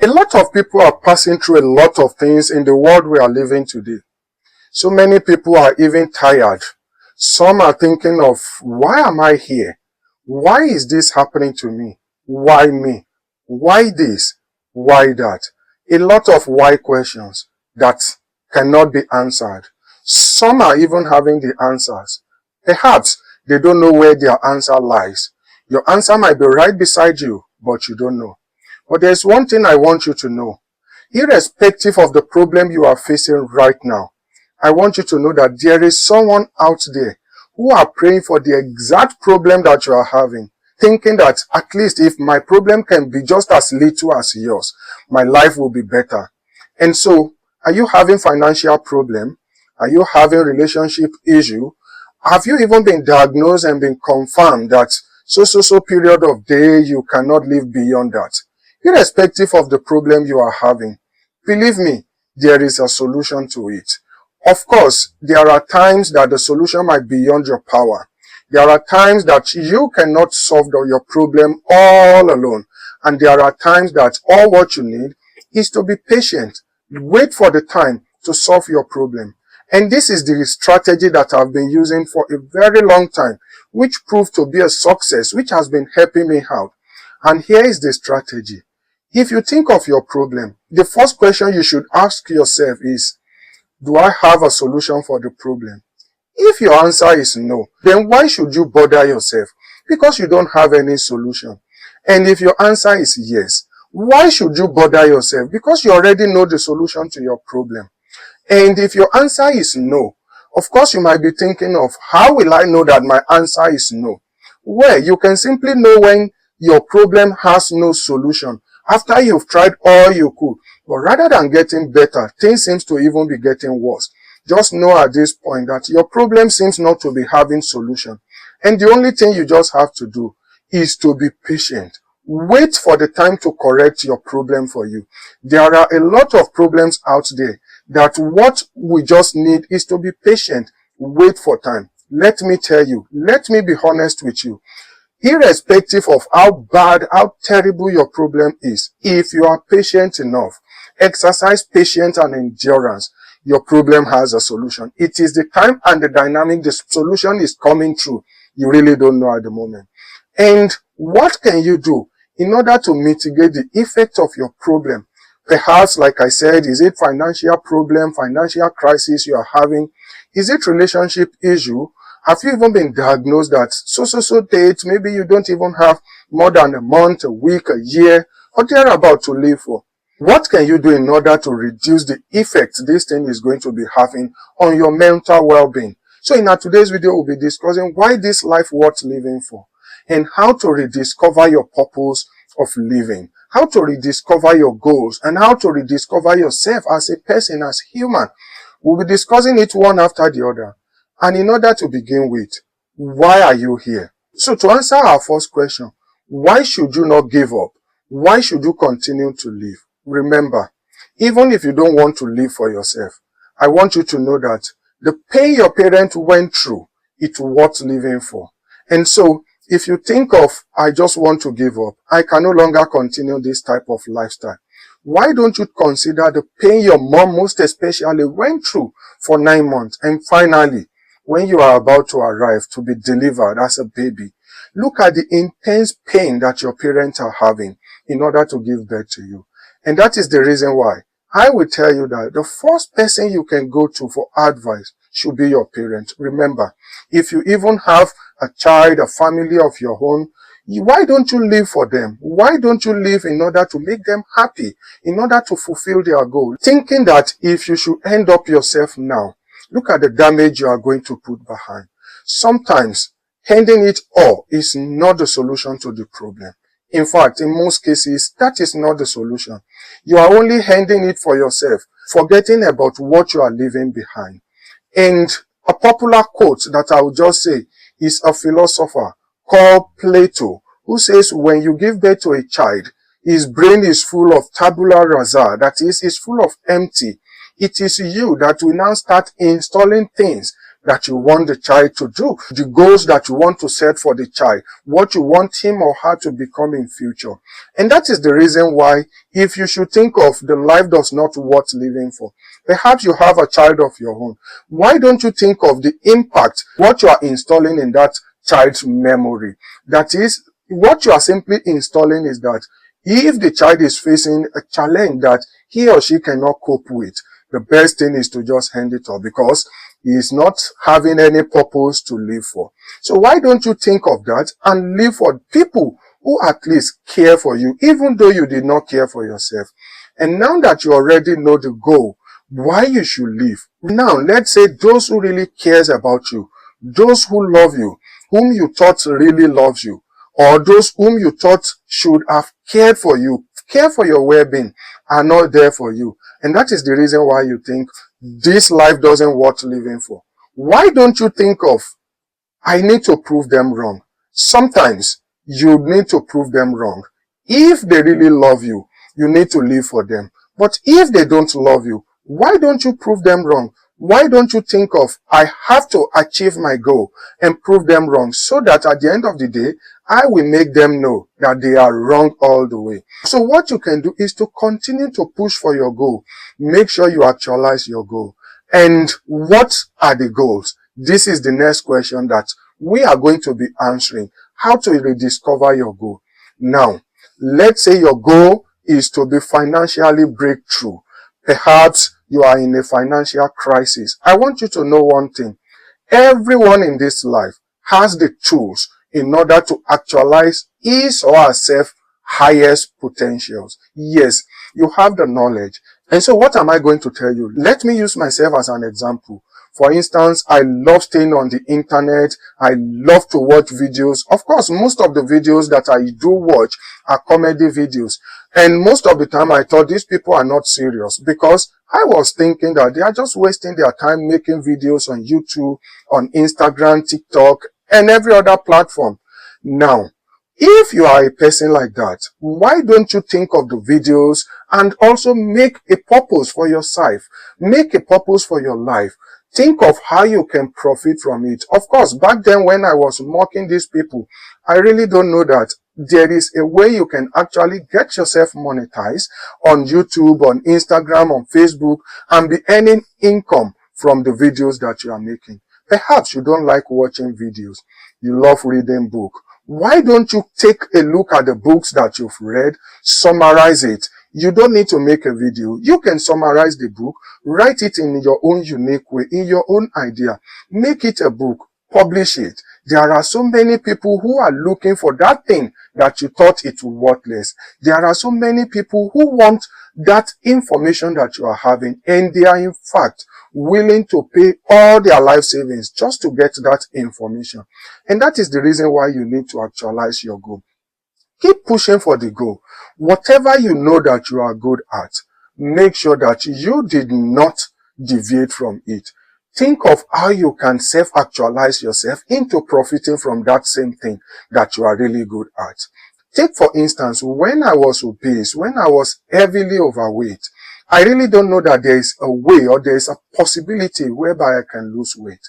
A lot of people are passing through a lot of things in the world we are living today. So many people are even tired. Some are thinking of, why am I here? Why is this happening to me? Why me? Why this? Why that? A lot of why questions that cannot be answered. Some are even having the answers. Perhaps they don't know where their answer lies. Your answer might be right beside you, but you don't know. But there's one thing I want you to know. Irrespective of the problem you are facing right now, I want you to know that there is someone out there who are praying for the exact problem that you are having, thinking that at least if my problem can be just as little as yours, my life will be better. And so, are you having financial problem? Are you having relationship issue? Have you even been diagnosed and been confirmed that so period of day you cannot live beyond that? Irrespective of the problem you are having, believe me, there is a solution to it. Of course, there are times that the solution might be beyond your power. There are times that you cannot solve your problem all alone. And there are times that all what you need is to be patient. Wait for the time to solve your problem. And this is the strategy that I've been using for a very long time, which proved to be a success, which has been helping me out. And here is the strategy. If you think of your problem, the first question you should ask yourself is, do I have a solution for the problem? If your answer is no, then why should you bother yourself? Because you don't have any solution. And if your answer is yes, why should you bother yourself? Because you already know the solution to your problem. And if your answer is no, of course you might be thinking of, how will I know that my answer is no? Well, you can simply know when your problem has no solution after you've tried all you could. But rather than getting better, things seems to even be getting worse. Just know at this point that your problem seems not to be having solution. And the only thing you just have to do is to be patient. Wait for the time to correct your problem for you. There are a lot of problems out there that what we just need is to be patient. Wait for time. Let me tell you, let me be honest with you. Irrespective of how bad, how terrible your problem is, if you are patient enough, exercise patience and endurance, your problem has a solution. It is the time and the dynamic the solution is coming through. You really don't know at the moment. And what can you do in order to mitigate the effect of your problem? Perhaps, like I said, is it financial problem, financial crisis you are having? Is it relationship issue? Have you even been diagnosed that so date, maybe you don't even have more than a month, a week, a year, or thereabout to live for? What can you do in order to reduce the effect this thing is going to be having on your mental well-being? So in our today's video, we'll be discussing why this life worth living for, and how to rediscover your purpose of living, how to rediscover your goals, and how to rediscover yourself as a person, as human. We'll be discussing it one after the other. And in order to begin with, why are you here? So to answer our first question, why should you not give up? Why should you continue to live? Remember, even if you don't want to live for yourself, I want you to know that the pain your parents went through, it's worth living for. And so, if you think of, I just want to give up, I can no longer continue this type of lifestyle, why don't you consider the pain your mom most especially went through for 9 months, and finally, when you are about to arrive to be delivered as a baby, look at the intense pain that your parents are having in order to give birth to you. And that is the reason why I will tell you that the first person you can go to for advice should be your parent. Remember, if you even have a child, a family of your own, why don't you live for them? Why don't you live in order to make them happy, in order to fulfill their goal? Thinking that if you should end up yourself now, look at the damage you are going to put behind. Sometimes, handing it all is not the solution to the problem. In fact, in most cases, that is not the solution. You are only handing it for yourself, forgetting about what you are leaving behind. And a popular quote that I will just say is a philosopher called Plato, who says when you give birth to a child, his brain is full of tabula rasa, that is full of empty. It is you that will now start installing things that you want the child to do, the goals that you want to set for the child, what you want him or her to become in future. And that is the reason why, if you should think of the life does not worth living for, perhaps you have a child of your own. Why don't you think of the impact, what you are installing in that child's memory? That is, what you are simply installing is that if the child is facing a challenge that he or she cannot cope with, the best thing is to just hand it off, because he is not having any purpose to live for. So why don't you think of that and live for people who at least care for you, even though you did not care for yourself? And now that you already know the goal, why you should live. Now, let's say those who really cares about you, those who love you, whom you thought really loves you, or those whom you thought should have cared for you, care for your well-being, are not there for you. And that is the reason why you think this life doesn't worth living for. Why don't you think of, I need to prove them wrong? Sometimes you need to prove them wrong. If they really love you, you need to live for them. But if they don't love you, why don't you prove them wrong? Why don't you think of, I have to achieve my goal and prove them wrong, so that at the end of the day, I will make them know that they are wrong all the way. So what you can do is to continue to push for your goal. Make sure you actualize your goal. And what are the goals? This is the next question that we are going to be answering. How to rediscover your goal. Now, let's say your goal is to be financially breakthrough. Perhaps you are in a financial crisis. I want you to know one thing. Everyone in this life has the tools in order to actualize his or herself highest potentials. Yes, you have the knowledge. And so what am I going to tell you? Let me use myself as an example. For instance, I love staying on the internet. I love to watch videos. Of course, most of the videos that I do watch are comedy videos. And most of the time I thought these people are not serious, because I was thinking that they are just wasting their time making videos on YouTube, on Instagram, TikTok, and every other platform. Now, if you are a person like that, why don't you think of the videos and also make a purpose for yourself? Make a purpose for your life. Think of how you can profit from it. Of course, back then when I was mocking these people, I really don't know that there is a way you can actually get yourself monetized on YouTube, on Instagram, on Facebook, and be earning income from the videos that you are making. Perhaps you don't like watching videos. You love reading books. Why don't you take a look at the books that you've read, summarize it? You don't need to make a video. You can summarize the book, write it in your own unique way, in your own idea. Make it a book, publish it. There are so many people who are looking for that thing that you thought it was worthless. There are so many people who want that information that you are having, and they are in fact willing to pay all their life savings just to get that information. And that is the reason why you need to actualize your goal. Keep pushing for the goal. Whatever you know that you are good at, make sure that you did not deviate from it. Think of how you can self-actualize yourself into profiting from that same thing that you are really good at. Take for instance, when I was obese, when I was heavily overweight, I really don't know that there is a way or there is a possibility whereby I can lose weight.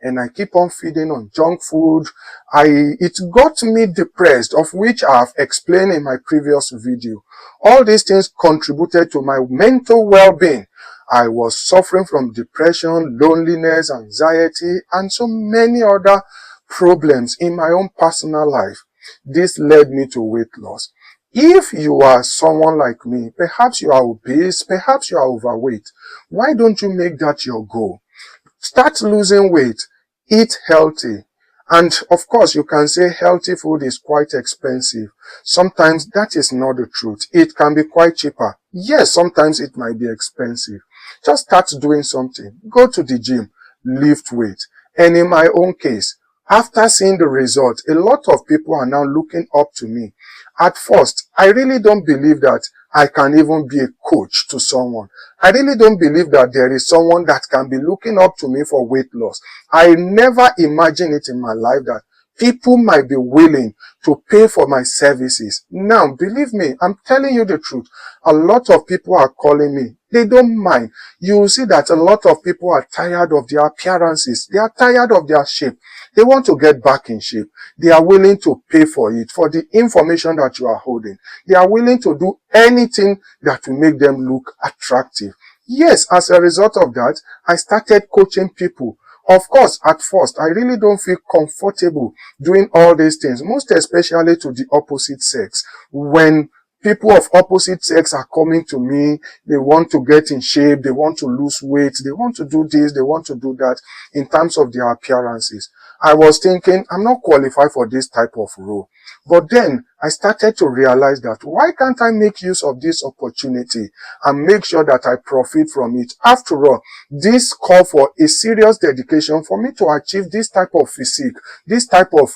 And I keep on feeding on junk food. It got me depressed, of which I have explained in my previous video. All these things contributed to my mental well-being. I was suffering from depression, loneliness, anxiety, and so many other problems in my own personal life. This led me to weight loss. If you are someone like me, perhaps you are obese, perhaps you are overweight, why don't you make that your goal? Start losing weight. Eat healthy. And of course, you can say healthy food is quite expensive. Sometimes that is not the truth. It can be quite cheaper. Yes, sometimes it might be expensive. Just start doing something. Go to the gym. Lift weight. And in my own case, after seeing the result, a lot of people are now looking up to me. At first, I really don't believe that I can even be a coach to someone. I really don't believe that there is someone that can be looking up to me for weight loss. I never imagined it in my life that people might be willing to pay for my services. Now, believe me, I'm telling you the truth. A lot of people are calling me. They don't mind. You will see that a lot of people are tired of their appearances. They are tired of their shape. They want to get back in shape. They are willing to pay for it, for the information that you are holding. They are willing to do anything that will make them look attractive. Yes, as a result of that, I started coaching people. Of course, at first, I really don't feel comfortable doing all these things, most especially to the opposite sex. When people of opposite sex are coming to me, they want to get in shape, they want to lose weight, they want to do this, they want to do that in terms of their appearances. I was thinking, I'm not qualified for this type of role. But then I started to realize that why can't I make use of this opportunity and make sure that I profit from it? After all, this call for a serious dedication for me to achieve this type of physique, this type of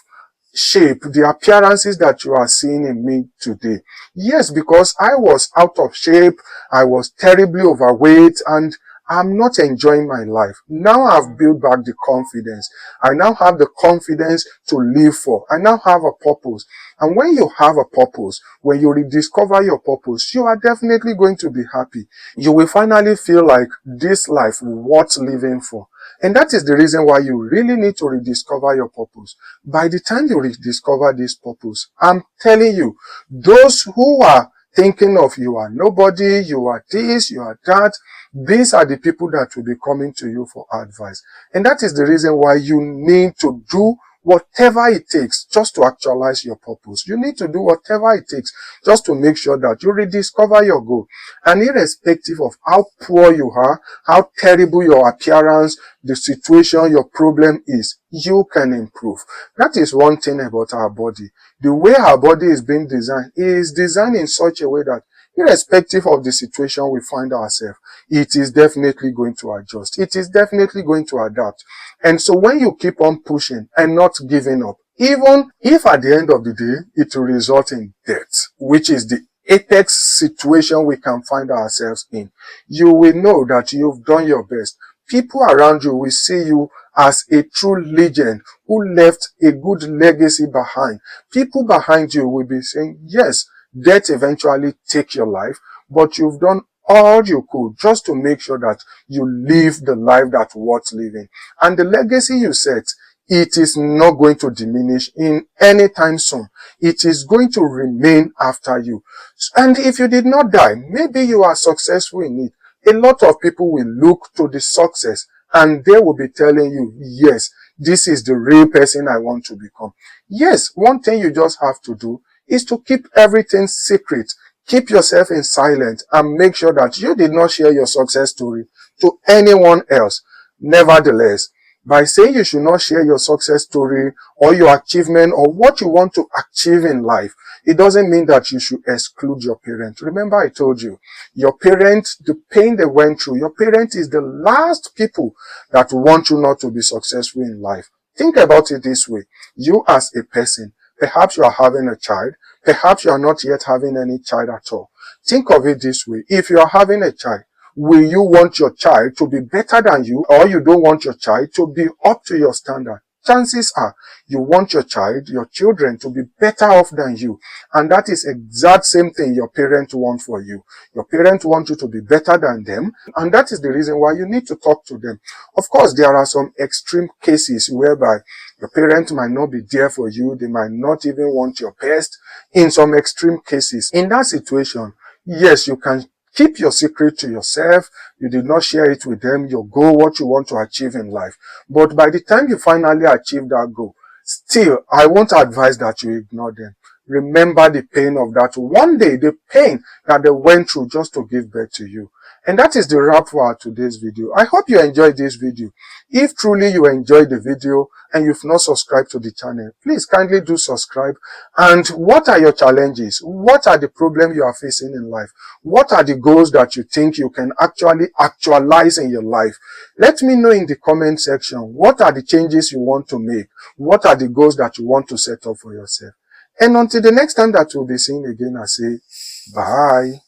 shape, the appearances that you are seeing in me today. Yes, because I was out of shape, I was terribly overweight, and I'm not enjoying my life. Now I've built back the confidence. I now have the confidence to live for. I now have a purpose. And when you have a purpose, when you rediscover your purpose, you are definitely going to be happy. You will finally feel like this life worth living for. And that is the reason why you really need to rediscover your purpose. By the time you rediscover this purpose, I'm telling you, those who are thinking of you are nobody, you are this, you are that, these are the people that will be coming to you for advice. And that is the reason why you need to do whatever it takes just to actualize your purpose. You need to do whatever it takes just to make sure that you rediscover your goal. And irrespective of how poor you are, how terrible your appearance, the situation, your problem is, you can improve. That is one thing about our body. The way our body is being designed is designed in such a way that irrespective of the situation we find ourselves, it is definitely going to adjust. It is definitely going to adapt. And so when you keep on pushing and not giving up, even if at the end of the day, it will result in death, which is the apex situation we can find ourselves in, you will know that you've done your best. People around you will see you as a true legend who left a good legacy behind. People behind you will be saying, yes, death eventually take your life, but you've done all you could just to make sure that you live the life that's worth living. And the legacy you set, it is not going to diminish in any time soon. It is going to remain after you. And if you did not die, maybe you are successful in it. A lot of people will look to the success and they will be telling you, yes, this is the real person I want to become. Yes, one thing you just have to do is to keep everything secret. Keep yourself in silence and make sure that you did not share your success story to anyone else. Nevertheless, by saying you should not share your success story or your achievement or what you want to achieve in life, it doesn't mean that you should exclude your parent. Remember I told you, your parent, the pain they went through, your parent is the last people that want you not to be successful in life. Think about it this way. You as a person, perhaps you are having a child, perhaps you are not yet having any child at all. Think of it this way. If you are having a child, will you want your child to be better than you, or you don't want your child to be up to your standard? Chances are you want your child, your children to be better off than you. And that is exact same thing your parents want for you. Your parents want you to be better than them. And that is the reason why you need to talk to them. Of course, there are some extreme cases whereby your parents might not be there for you. They might not even want your best in some extreme cases. In that situation, yes, you can keep your secret to yourself. You did not share it with them, your goal, what you want to achieve in life. But by the time you finally achieve that goal, still, I won't advise that you ignore them. Remember the pain of that one day, the pain that they went through just to give birth to you. And that is the wrap for our today's video. I hope you enjoyed this video. If truly you enjoyed the video and you've not subscribed to the channel, please kindly do subscribe. And what are your challenges? What are the problems you are facing in life? What are the goals that you think you can actually actualize in your life? Let me know in the comment section. What are the changes you want to make? What are the goals that you want to set up for yourself? And until the next time that we'll be seeing again, I say bye.